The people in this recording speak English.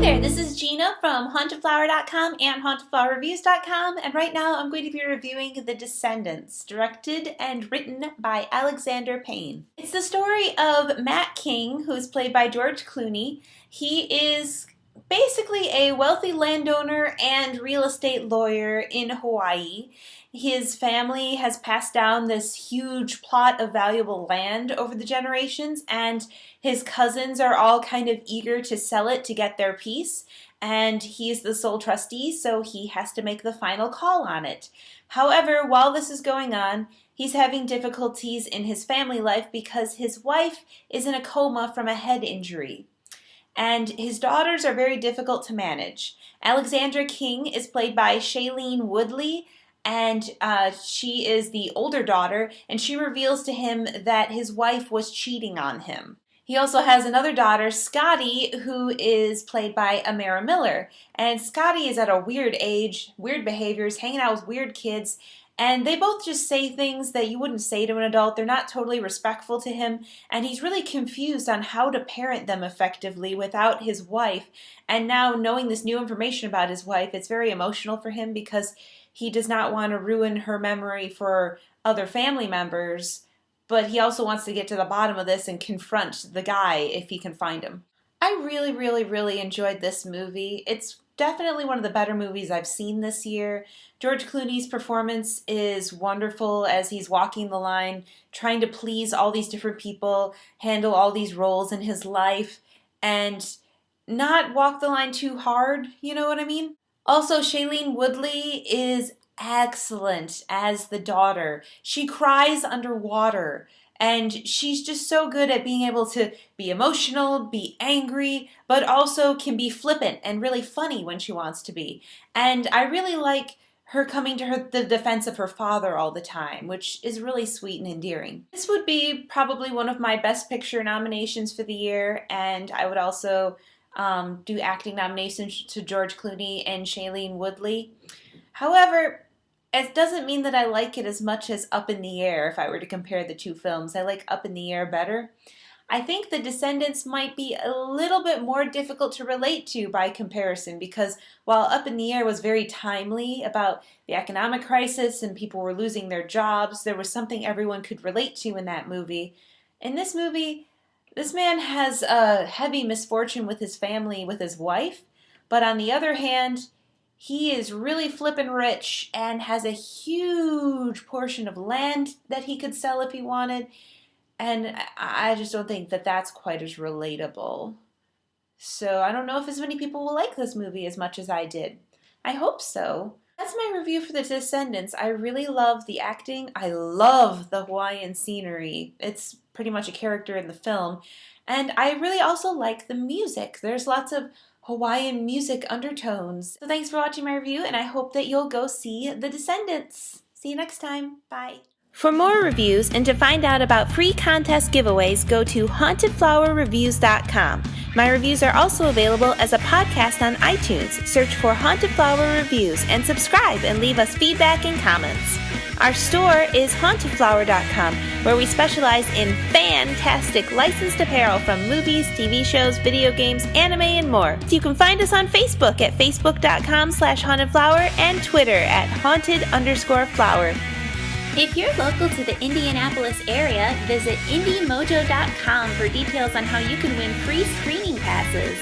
there, this is Gina from hauntedflower.com and hauntedflowerreviews.com, and right now I'm going to be reviewing The Descendants, directed and written by Alexander Payne. It's the story of Matt King, who's played by George Clooney. He is basically a wealthy landowner and real estate lawyer in Hawaii. His family has passed down this huge plot of valuable land over the generations, and his cousins are all kind of eager to sell it to get their piece, and he's the sole trustee, so he has to make the final call on it. However, while this is going on, he's having difficulties in his family life because his wife is in a coma from a head injury. And his daughters are very difficult to manage. Alexandra King is played by Shailene Woodley, and she is the older daughter, and she reveals to him that his wife was cheating on him. He also has another daughter, Scotty, who is played by Amara Miller. And Scotty is at a weird age, weird behaviors, hanging out with weird kids, and they both just say things that you wouldn't say to an adult. They're not totally respectful to him, and he's really confused on how to parent them effectively without his wife. And now, knowing this new information about his wife, it's very emotional for him because he does not want to ruin her memory for other family members, but he also wants to get to the bottom of this and confront the guy if he can find him. I really enjoyed this movie. It's definitely one of the better movies I've seen this year. George Clooney's performance is wonderful as he's walking the line, trying to please all these different people, handle all these roles in his life, and not walk the line too hard, you know what I mean? Also, Shailene Woodley is excellent as the daughter. She cries underwater, and she's just so good at being able to be emotional, be angry, but also can be flippant and really funny when she wants to be. And I really like her coming to the defense of her father all the time, which is really sweet and endearing. This would be probably one of my Best Picture nominations for the year, and I would also do acting nominations to George Clooney and Shailene Woodley. However, it doesn't mean that I like it as much as Up in the Air if I were to compare the two films. I like Up in the Air better. I think The Descendants might be a little bit more difficult to relate to by comparison because while Up in the Air was very timely about the economic crisis and people were losing their jobs, there was something everyone could relate to in that movie. In this movie, this man has a heavy misfortune with his family, with his wife, but on the other hand, he is really flippin' rich and has a huge portion of land that he could sell if he wanted, and I just don't think that that's quite as relatable. So I don't know if as many people will like this movie as much as I did. I hope so. That's my review for The Descendants. I really love the acting. I love the Hawaiian scenery. It's pretty much a character in the film. And I really also like the music. There's lots of Hawaiian music undertones. So thanks for watching my review, and I hope that you'll go see The Descendants. See you next time. Bye. For more reviews and to find out about free contest giveaways, go to hauntedflowerreviews.com. My reviews are also available as a podcast on iTunes. Search for Haunted Flower Reviews and subscribe and leave us feedback and comments. Our store is hauntedflower.com, where we specialize in fantastic licensed apparel from movies, TV shows, video games, anime, and more. You can find us on Facebook at facebook.com/hauntedflower and Twitter at haunted_flower. If you're local to the Indianapolis area, visit indiemojo.com for details on how you can win free screening passes.